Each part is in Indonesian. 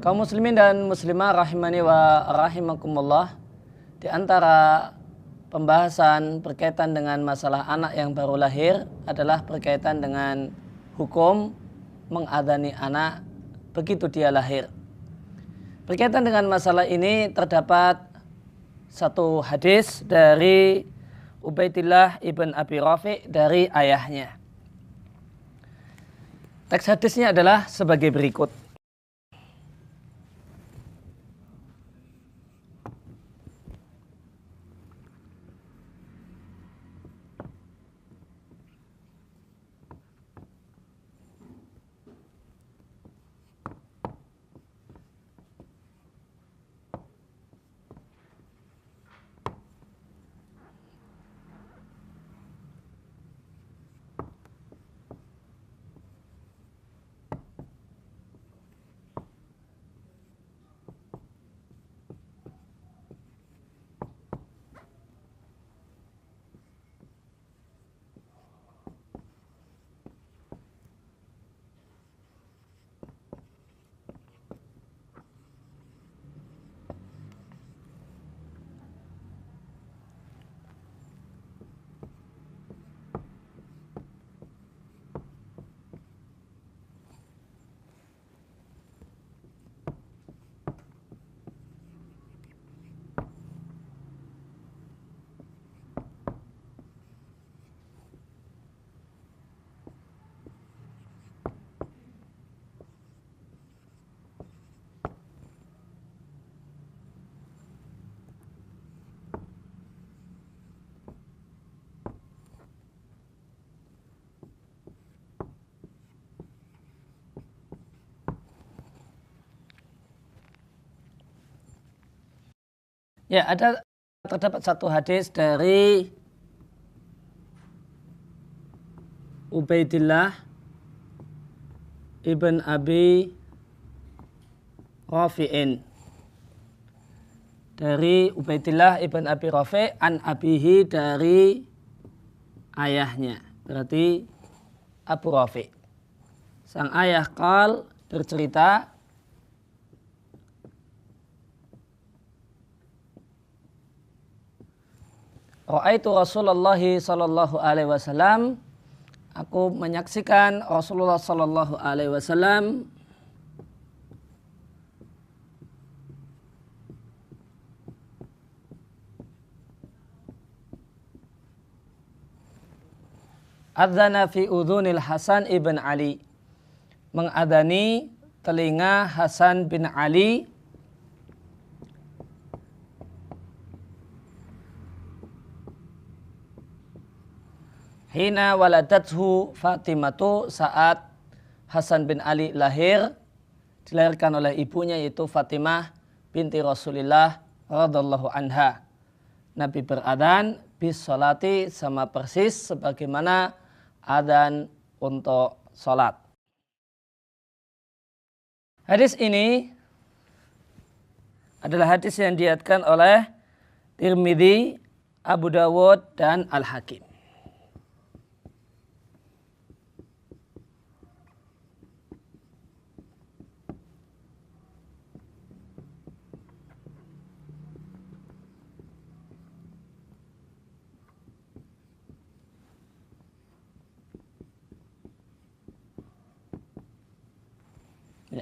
Kaum muslimin dan muslimah rahimani wa rahimakumullah, di antara pembahasan berkaitan dengan masalah anak yang baru lahir adalah berkaitan dengan hukum mengadani anak begitu dia lahir. Berkaitan dengan masalah ini terdapat satu hadis dari Ubaidillah ibn Abi Rafi dari ayahnya. Teks hadisnya adalah sebagai berikut. Ya, terdapat satu hadis dari Ubaidillah ibn Abi Rafi'in. Dari Ubaidillah ibn Abi Rafi' an abihi, dari ayahnya. Berarti Abu Rafi'. Sang ayah bercerita, Ra'aitu Rasulullah sallallahu alaihi wasallam, aku menyaksikan Rasulullah sallallahu alaihi wasallam adzana fi udhunil Hasan ibn Ali, mengadani telinga Hasan bin Ali hina waladathu Fatimatu, saat Hasan bin Ali lahir, dilahirkan oleh ibunya yaitu Fatimah binti Rasulillah radhiyallahu anha. Nabi beradzan bis sholati, sama persis sebagaimana adzan untuk sholat. Hadis ini adalah hadis yang diriwayatkan oleh Tirmidzi, Abu Dawud, dan Al-Hakim.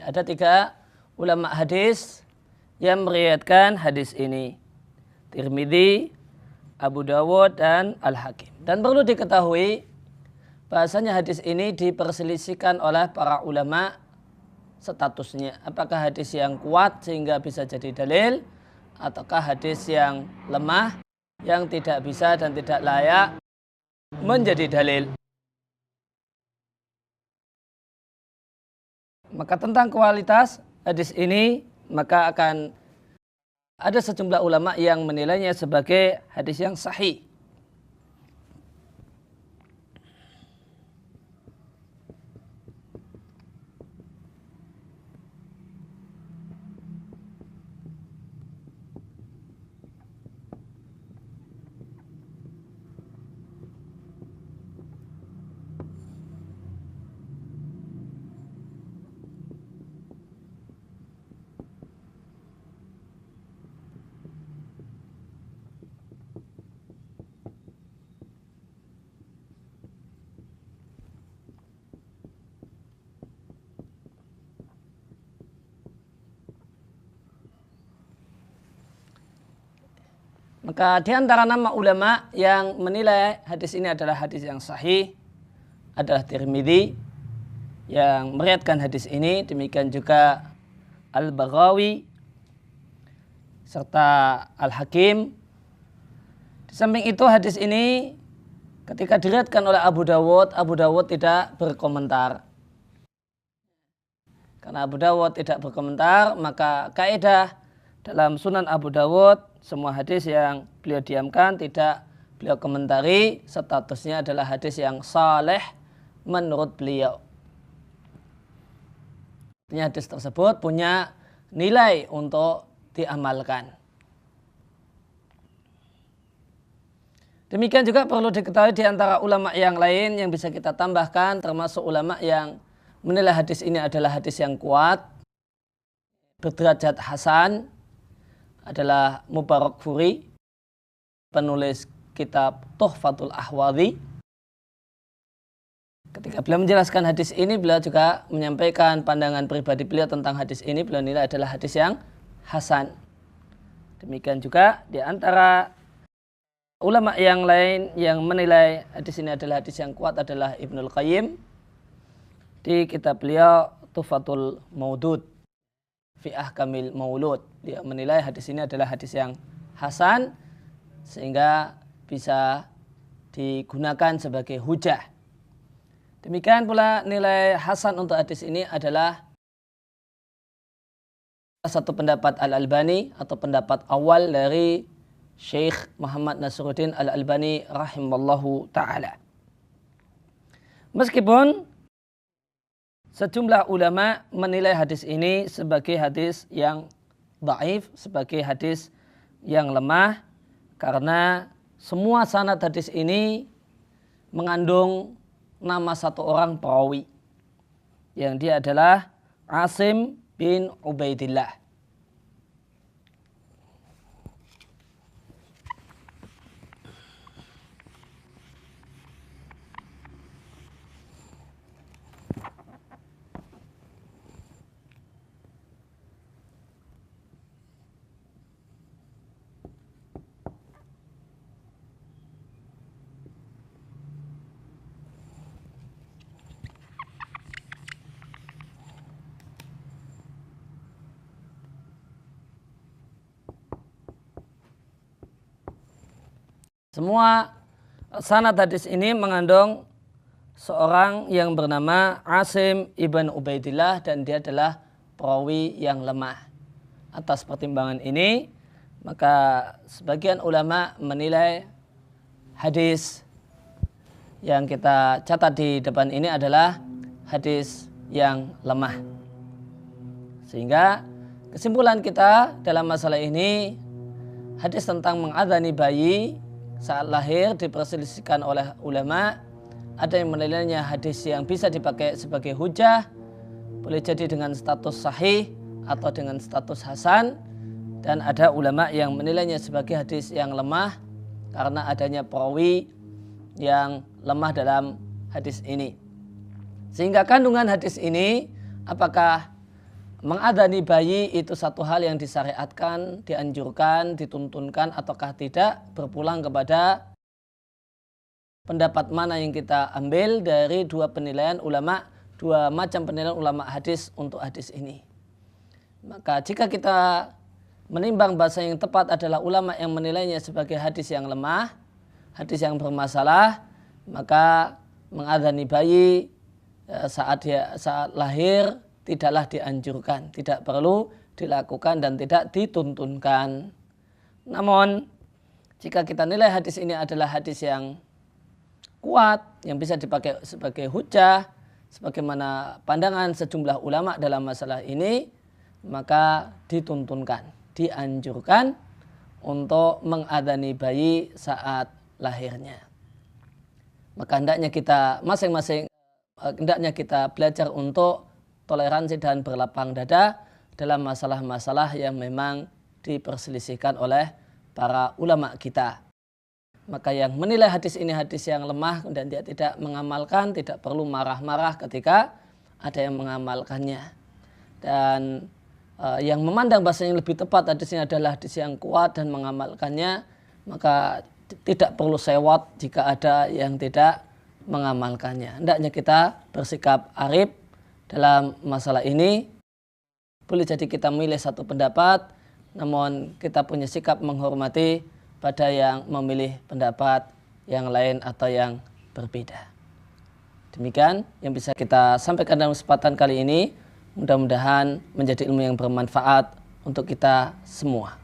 Ada 3 ulama hadis yang meriwayatkan hadis ini, Tirmidzi, Abu Dawud, dan Al-Hakim. Dan perlu diketahui bahasanya hadis ini diperselisihkan oleh para ulama statusnya. Apakah hadis yang kuat sehingga bisa jadi dalil, ataukah hadis yang lemah yang tidak bisa dan tidak layak menjadi dalil. Maka tentang kualitas hadis ini, maka akan ada sejumlah ulama yang menilainya sebagai hadis yang sahih. Maka di antara nama ulama yang menilai hadis ini adalah hadis yang sahih adalah Tirmidzi yang meriwayatkan hadis ini, demikian juga Al-Baghawi serta Al-Hakim. Di samping itu hadis ini ketika diriwayatkan oleh Abu Dawud tidak berkomentar. Karena Abu Dawud tidak berkomentar, maka kaidah dalam Sunan Abu Dawud semua hadis yang beliau diamkan tidak beliau komentari, statusnya adalah hadis yang saleh menurut beliau. Artinya hadis tersebut punya nilai untuk diamalkan. Demikian juga perlu diketahui di antara ulama yang lain yang bisa kita tambahkan, termasuk ulama yang menilai hadis ini adalah hadis yang kuat, berderajat hasan, adalah Mubarakfuri, penulis kitab Tuhfatul Ahwadhi. Ketika beliau menjelaskan hadis ini, beliau juga menyampaikan pandangan pribadi beliau tentang hadis ini. Beliau nilai adalah hadis yang hasan. Demikian juga di antara ulama yang lain yang menilai hadis ini adalah hadis yang kuat adalah Ibnul Qayyim. Di kitab beliau Tuhfatul Maudud fi Ahkamil Maulud, dia menilai hadis ini adalah hadis yang hasan sehingga bisa digunakan sebagai hujah. Demikian pula nilai hasan untuk hadis ini adalah satu pendapat Al-Albani atau pendapat awal dari Syekh Muhammad Nasruddin Al-Albani rahimallahu ta'ala. Meskipun sejumlah ulama menilai hadis ini sebagai hadis yang dhaif, sebagai hadis yang lemah, karena semua sanad hadis ini mengandung nama satu orang perawi, yang dia adalah Asim bin Ubaidillah. Semua sanad hadis ini mengandung seorang yang bernama Asim ibn Ubaidillah dan dia adalah perawi yang lemah. Atas pertimbangan ini, maka sebagian ulama menilai hadis yang kita catat di depan ini adalah hadis yang lemah. Sehingga kesimpulan kita dalam masalah ini, hadis tentang mengadhani bayi saat lahir diperselisihkan oleh ulama. Ada yang menilainya hadis yang bisa dipakai sebagai hujah, boleh jadi dengan status sahih atau dengan status hasan, dan ada ulama yang menilainya sebagai hadis yang lemah karena adanya perawi yang lemah dalam hadis ini. Sehingga kandungan hadis ini, apakah mengadhani bayi itu satu hal yang disyariatkan, dianjurkan, dituntunkan ataukah tidak, berpulang kepada pendapat mana yang kita ambil dari dua penilaian ulama, dua macam penilaian ulama hadis untuk hadis ini. Maka jika kita menimbang bahasa yang tepat adalah ulama yang menilainya sebagai hadis yang lemah, hadis yang bermasalah, maka mengadhani bayi saat lahir tidaklah dianjurkan, tidak perlu dilakukan dan tidak dituntunkan. Namun jika kita nilai hadis ini adalah hadis yang kuat, yang bisa dipakai sebagai hujah, sebagaimana pandangan sejumlah ulama dalam masalah ini, maka dituntunkan, dianjurkan untuk mengadhani bayi saat lahirnya. Maka hendaknya kita masing-masing, hendaknya kita belajar untuk toleransi dan berlapang dada dalam masalah-masalah yang memang diperselisihkan oleh para ulama kita. Maka yang menilai hadis ini hadis yang lemah dan dia tidak mengamalkan, tidak perlu marah-marah ketika ada yang mengamalkannya. Dan yang memandang bahasa yang lebih tepat hadisnya adalah hadis yang kuat dan mengamalkannya, maka tidak perlu sewot jika ada yang tidak mengamalkannya. Hendaknya kita bersikap arif dalam masalah ini. Boleh jadi kita milih satu pendapat, namun kita punya sikap menghormati pada yang memilih pendapat yang lain atau yang berbeda. Demikian yang bisa kita sampaikan dalam kesempatan kali ini. Mudah-mudahan menjadi ilmu yang bermanfaat untuk kita semua.